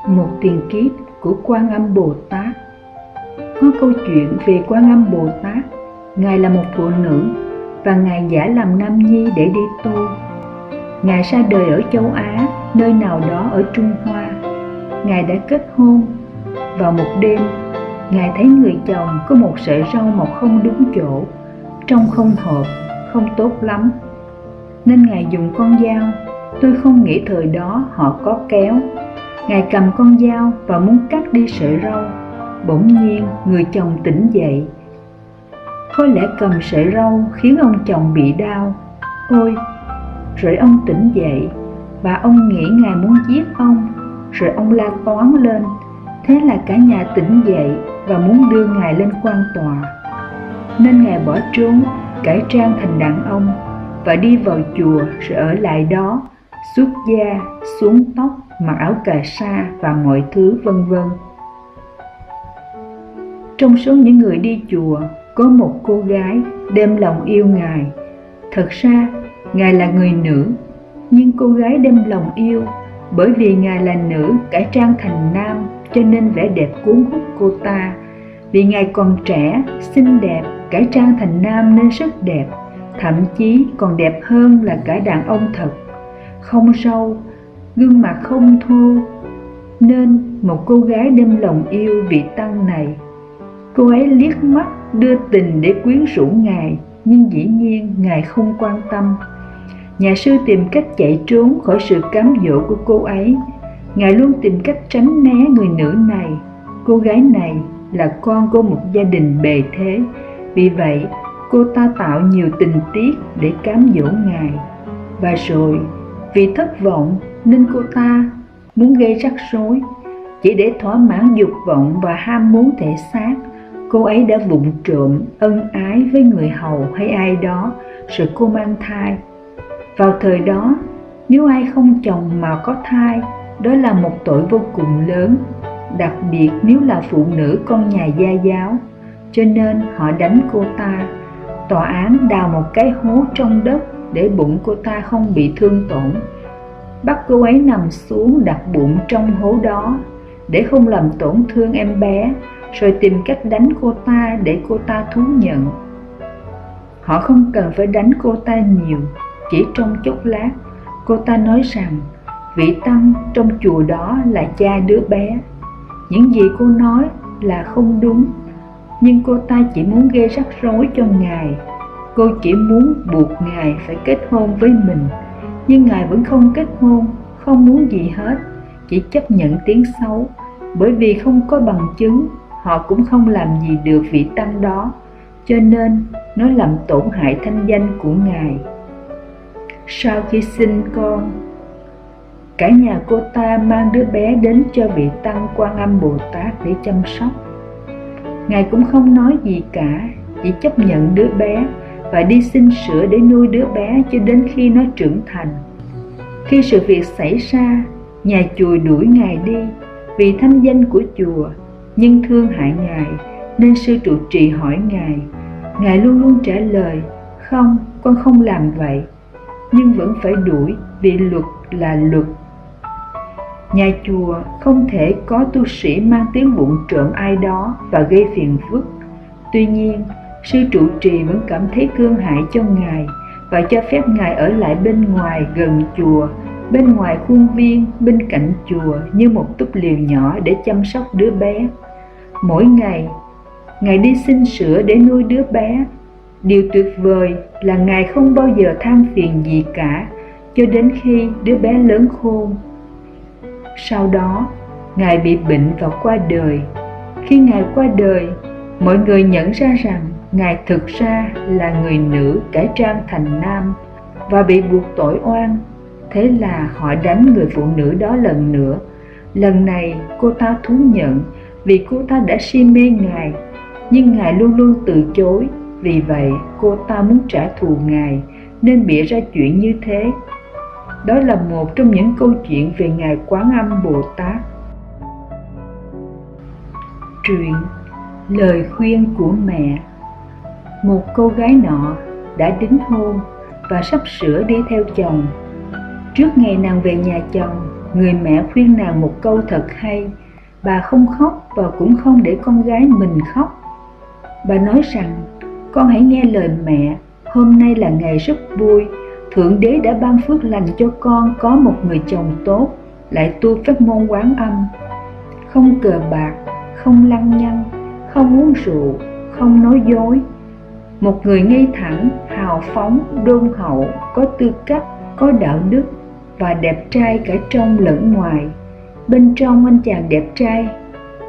Một tiền kiếp của Quan Âm Bồ Tát. Có câu chuyện về Quan Âm Bồ Tát. Ngài là một phụ nữ và Ngài giả làm nam nhi để đi tu. Ngài ra đời ở châu Á, nơi nào đó ở Trung Hoa. Ngài đã kết hôn. Vào một đêm, Ngài thấy người chồng có một sợi râu mọc không đúng chỗ, trông không hợp, không tốt lắm. Nên Ngài dùng con dao. Tôi không nghĩ thời đó họ có kéo. Ngài cầm con dao và muốn cắt đi sợi râu. Bỗng nhiên người chồng tỉnh dậy. Có lẽ cầm sợi râu khiến ông chồng bị đau. Ôi! Rồi ông tỉnh dậy và ông nghĩ Ngài muốn giết ông. Rồi ông la toáng lên. Thế là cả nhà tỉnh dậy và muốn đưa Ngài lên quan tòa. Nên Ngài bỏ trốn, cải trang thành đàn ông và đi vào chùa rồi ở lại đó, xuất gia, xuống tóc, mặc áo cà sa và mọi thứ vân vân. Trong số những người đi chùa, có một cô gái đem lòng yêu Ngài. Thật ra, Ngài là người nữ, nhưng cô gái đem lòng yêu bởi vì Ngài là nữ cải trang thành nam, cho nên vẻ đẹp cuốn hút cô ta. Vì Ngài còn trẻ, xinh đẹp, cải trang thành nam nên rất đẹp, thậm chí còn đẹp hơn là cả đàn ông thật. Không râu, gương mặt không thô, nên một cô gái đem lòng yêu vị tăng này. Cô ấy liếc mắt đưa tình để quyến rũ Ngài, nhưng dĩ nhiên Ngài không quan tâm. Nhà sư tìm cách chạy trốn khỏi sự cám dỗ của cô ấy. Ngài luôn tìm cách tránh né người nữ này. Cô gái này là con của một gia đình bề thế, vì vậy cô ta tạo nhiều tình tiết để cám dỗ Ngài. Và rồi, vì thất vọng nên cô ta muốn gây rắc rối. Chỉ để thỏa mãn dục vọng và ham muốn thể xác, cô ấy đã vụng trộm ân ái với người hầu hay ai đó, rồi cô mang thai. Vào thời đó, nếu ai không chồng mà có thai, đó là một tội vô cùng lớn, đặc biệt nếu là phụ nữ con nhà gia giáo. Cho nên họ đánh cô ta. Tòa án đào một cái hố trong đất để bụng cô ta không bị thương tổn. Bắt cô ấy nằm xuống đặt bụng trong hố đó để không làm tổn thương em bé, rồi tìm cách đánh cô ta để cô ta thú nhận. Họ không cần phải đánh cô ta nhiều, chỉ trong chốc lát, cô ta nói rằng vị tăng trong chùa đó là cha đứa bé. Những gì cô nói là không đúng, nhưng cô ta chỉ muốn gây rắc rối cho Ngài. Cô chỉ muốn buộc Ngài phải kết hôn với mình, nhưng Ngài vẫn không kết hôn, không muốn gì hết, chỉ chấp nhận tiếng xấu. Bởi vì không có bằng chứng, họ cũng không làm gì được vị tăng đó, cho nên nó làm tổn hại thanh danh của Ngài. Sau khi sinh con, cả nhà cô ta mang đứa bé đến cho vị tăng Quan Âm Bồ Tát để chăm sóc. Ngài cũng không nói gì cả, chỉ chấp nhận đứa bé và đi xin sữa để nuôi đứa bé cho đến khi nó trưởng thành. Khi sự việc xảy ra, nhà chùa đuổi Ngài đi vì thanh danh của chùa, nhưng thương hại Ngài nên sư trụ trì hỏi Ngài. Ngài luôn luôn trả lời, không, con không làm vậy, nhưng vẫn phải đuổi vì luật là luật. Nhà chùa không thể có tu sĩ mang tiếng vụng trộm ai đó và gây phiền phức. Tuy nhiên, sư trụ trì vẫn cảm thấy thương hại cho Ngài và cho phép Ngài ở lại bên ngoài gần chùa, bên ngoài khuôn viên, bên cạnh chùa như một túp liều nhỏ để chăm sóc đứa bé. Mỗi ngày, Ngài đi xin sữa để nuôi đứa bé. Điều tuyệt vời là Ngài không bao giờ than phiền gì cả, cho đến khi đứa bé lớn khôn. Sau đó, Ngài bị bệnh và qua đời. Khi Ngài qua đời, mọi người nhận ra rằng Ngài thực ra là người nữ cải trang thành nam và bị buộc tội oan. Thế là họ đánh người phụ nữ đó lần nữa. Lần này cô ta thú nhận vì cô ta đã si mê Ngài, nhưng Ngài luôn luôn từ chối. Vì vậy cô ta muốn trả thù Ngài nên bịa ra chuyện như thế. Đó là một trong những câu chuyện về Ngài Quán Âm Bồ Tát. Truyện Lời khuyên của mẹ. Một cô gái nọ đã đính hôn và sắp sửa đi theo chồng. Trước ngày nàng về nhà chồng, Người mẹ khuyên nàng một câu thật hay. Bà không khóc và cũng không để con gái mình khóc. Bà nói rằng, con hãy nghe lời mẹ, hôm nay là ngày rất vui. Thượng Đế đã ban phước lành cho con có một người chồng tốt, lại tu phép môn Quán Âm. Không cờ bạc, không lăng nhăng, không uống rượu, không nói dối. Một người ngay thẳng, hào phóng, đôn hậu, có tư cách, có đạo đức và đẹp trai cả trong lẫn ngoài. Bên trong anh chàng đẹp trai,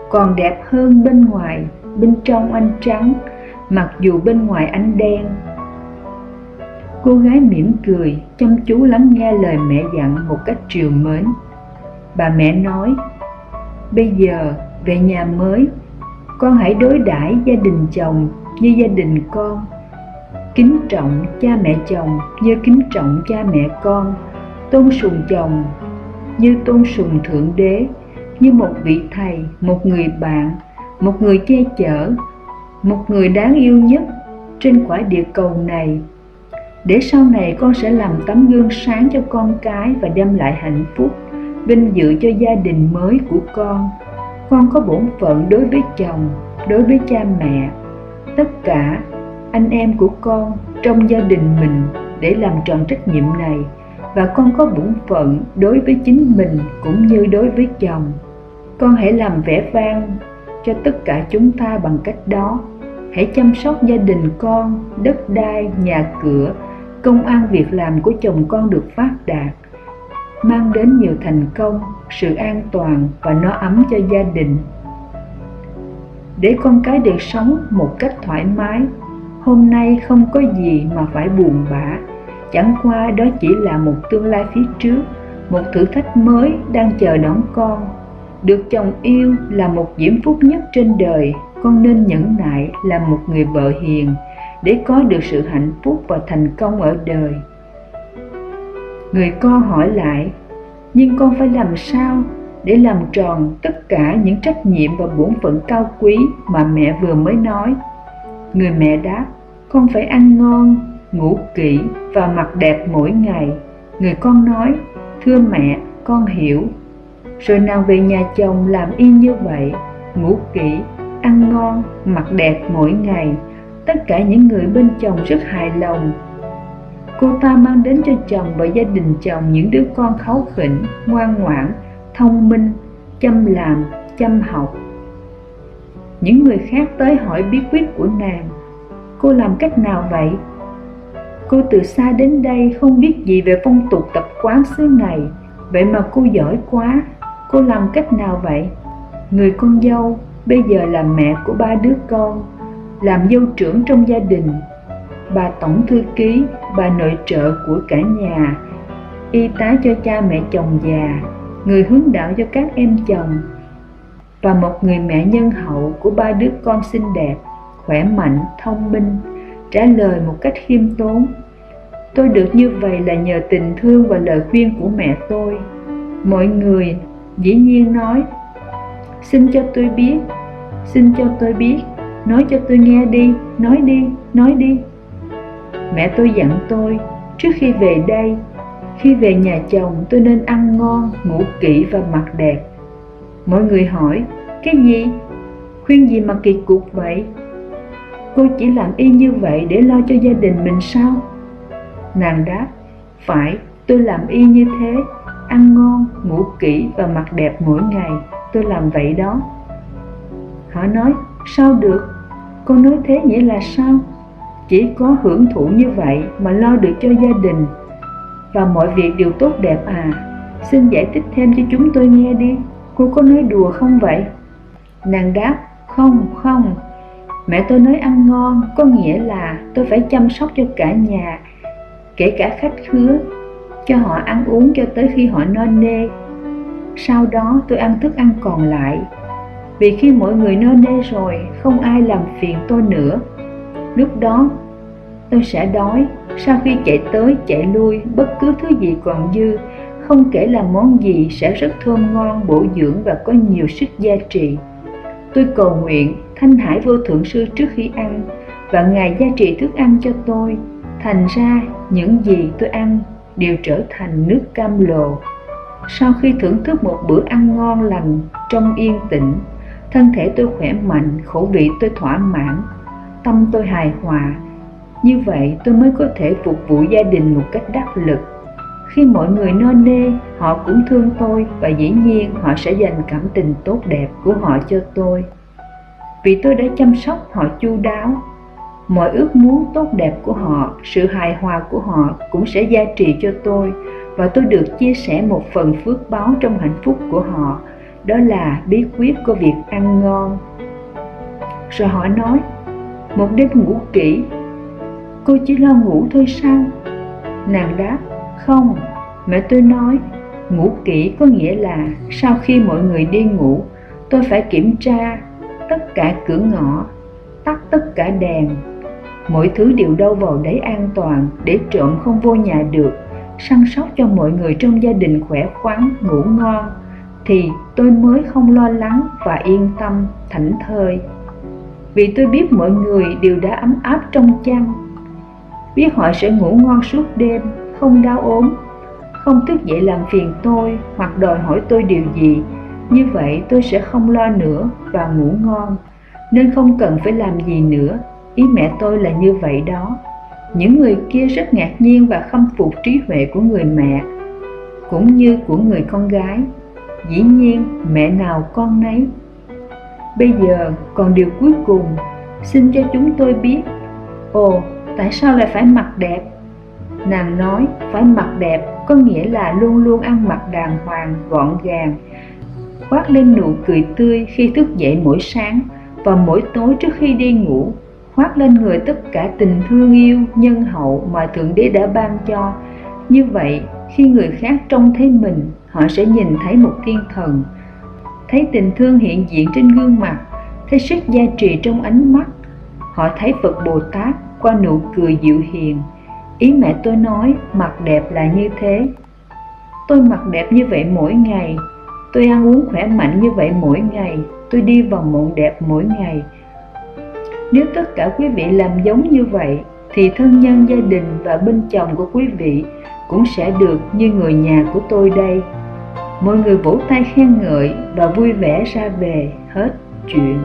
còn đẹp hơn bên ngoài. Bên trong anh trắng, mặc dù bên ngoài anh đen. Cô gái mỉm cười, chăm chú lắng nghe lời mẹ dặn một cách trìu mến. Bà mẹ nói, bây giờ về nhà mới, con hãy đối đãi gia đình chồng như gia đình con. Kính trọng cha mẹ chồng như kính trọng cha mẹ con. Tôn sùng chồng như tôn sùng Thượng Đế, như một vị thầy, một người bạn, một người che chở, một người đáng yêu nhất trên quả địa cầu này. Để sau này con sẽ làm tấm gương sáng cho con cái và đem lại hạnh phúc, vinh dự cho gia đình mới của con. Con có bổn phận đối với chồng, đối với cha mẹ, tất cả anh em của con trong gia đình mình để làm tròn trách nhiệm này. Và con có bổn phận đối với chính mình cũng như đối với chồng. Con hãy làm vẻ vang cho tất cả chúng ta bằng cách đó. Hãy chăm sóc gia đình con, đất đai, nhà cửa, công ăn việc làm của chồng con được phát đạt, mang đến nhiều thành công, sự an toàn và no ấm cho gia đình. Để con cái được sống một cách thoải mái. Hôm nay không có gì mà phải buồn bã. Chẳng qua đó chỉ là một tương lai phía trước, một thử thách mới đang chờ đón con. Được chồng yêu là một diễm phúc nhất trên đời. Con nên nhẫn nại làm một người vợ hiền để có được sự hạnh phúc và thành công ở đời. Người con hỏi lại, nhưng con phải làm sao để làm tròn tất cả những trách nhiệm và bổn phận cao quý mà mẹ vừa mới nói? Người mẹ đáp, con phải ăn ngon, ngủ kỹ và mặc đẹp mỗi ngày. Người con nói, thưa mẹ, con hiểu. Rồi nàng về nhà chồng làm y như vậy, ngủ kỹ, ăn ngon, mặc đẹp mỗi ngày. Tất cả những người bên chồng rất hài lòng. Cô ta mang đến cho chồng và gia đình chồng những đứa con kháu khỉnh, ngoan ngoãn, thông minh, chăm làm, chăm học. Những người khác tới hỏi bí quyết của nàng. Cô làm cách nào vậy? Cô từ xa đến đây không biết gì về phong tục tập quán xứ này, vậy mà cô giỏi quá. Cô làm cách nào vậy? Người con dâu bây giờ là mẹ của 3 đứa con, làm dâu trưởng trong gia đình, bà tổng thư ký, bà nội trợ của cả nhà, y tá cho cha mẹ chồng già, người hướng đạo cho các em chồng, và một người mẹ nhân hậu của 3 đứa con xinh đẹp, khỏe mạnh, thông minh. Trả lời một cách khiêm tốn, tôi được như vậy là nhờ tình thương và lời khuyên của mẹ tôi. Mọi người dĩ nhiên nói, xin cho tôi biết, xin cho tôi biết, nói cho tôi nghe đi, nói đi, nói đi. Mẹ tôi dặn tôi, trước khi về đây, khi về nhà chồng tôi nên ăn ngon, ngủ kỹ và mặc đẹp. Mọi người hỏi, cái gì? Khuyên gì mà kỳ cục vậy? Cô chỉ làm y như vậy để lo cho gia đình mình sao? Nàng đáp, phải, tôi làm y như thế, ăn ngon, ngủ kỹ và mặc đẹp mỗi ngày, tôi làm vậy đó. Họ nói, sao được? Cô nói thế nghĩa là sao? Chỉ có hưởng thụ như vậy mà lo được cho gia đình và mọi việc đều tốt đẹp à? Xin giải thích thêm cho chúng tôi nghe đi. Cô có nói đùa không vậy? Nàng đáp, không, không. Mẹ tôi nói ăn ngon có nghĩa là tôi phải chăm sóc cho cả nhà, kể cả khách khứa, cho họ ăn uống cho tới khi họ no nê. Sau đó tôi ăn thức ăn còn lại, vì khi mọi người no nê rồi không ai làm phiền tôi nữa. Lúc đó tôi sẽ đói, sau khi chạy tới chạy lui bất cứ thứ gì còn dư, không kể là món gì, sẽ rất thơm ngon, bổ dưỡng và có nhiều sức gia trì. Tôi cầu nguyện Thanh Hải Vô Thượng Sư trước khi ăn, và Ngài gia trì thức ăn cho tôi. Thành ra những gì tôi ăn đều trở thành nước cam lồ. Sau khi thưởng thức một bữa ăn ngon lành trong yên tĩnh, thân thể tôi khỏe mạnh, khẩu vị tôi thỏa mãn, tâm tôi hài hòa. Như vậy tôi mới có thể phục vụ gia đình một cách đắc lực. Khi mọi người no nê, họ cũng thương tôi và dĩ nhiên họ sẽ dành cảm tình tốt đẹp của họ cho tôi. Vì tôi đã chăm sóc họ chu đáo, mọi ước muốn tốt đẹp của họ, sự hài hòa của họ cũng sẽ gia trì cho tôi, và tôi được chia sẻ một phần phước báo trong hạnh phúc của họ. Đó là bí quyết của việc ăn ngon. Rồi họ nói, một đêm ngủ kỹ, cô chỉ lo ngủ thôi sao? Nàng đáp, không. Mẹ tôi nói, ngủ kỹ có nghĩa là sau khi mọi người đi ngủ, tôi phải kiểm tra tất cả cửa ngõ, tắt tất cả đèn, mọi thứ đều đâu vào đấy an toàn để trộm không vô nhà được, săn sóc cho mọi người trong gia đình khỏe khoắn, ngủ ngon, thì tôi mới không lo lắng và yên tâm, thảnh thơi. Vì tôi biết mọi người đều đã ấm áp trong chăn, biết họ sẽ ngủ ngon suốt đêm, không đau ốm, không thức dậy làm phiền tôi hoặc đòi hỏi tôi điều gì. Như vậy tôi sẽ không lo nữa và ngủ ngon, nên không cần phải làm gì nữa. Ý mẹ tôi là như vậy đó. Những người kia rất ngạc nhiên và khâm phục trí huệ của người mẹ, cũng như của người con gái. Dĩ nhiên mẹ nào con nấy. Bây giờ còn điều cuối cùng, xin cho chúng tôi biết, ồ, tại sao lại phải mặc đẹp? Nàng nói, phải mặc đẹp có nghĩa là luôn luôn ăn mặc đàng hoàng, gọn gàng, khoác lên nụ cười tươi khi thức dậy mỗi sáng và mỗi tối trước khi đi ngủ, khoác lên người tất cả tình thương yêu, nhân hậu mà Thượng Đế đã ban cho. Như vậy, khi người khác trông thấy mình, họ sẽ nhìn thấy một thiên thần, thấy tình thương hiện diện trên gương mặt, thấy sức gia trì trong ánh mắt. Họ thấy Phật Bồ Tát qua nụ cười dịu hiền. Ý mẹ tôi nói mặc đẹp là như thế. Tôi mặc đẹp như vậy mỗi ngày, tôi ăn uống khỏe mạnh như vậy mỗi ngày, tôi đi vào mộng đẹp mỗi ngày. Nếu tất cả quý vị làm giống như vậy, thì thân nhân, gia đình và bên chồng của quý vị cũng sẽ được như người nhà của tôi đây. Mọi người vỗ tay khen ngợi và vui vẻ ra về. Hết chuyện.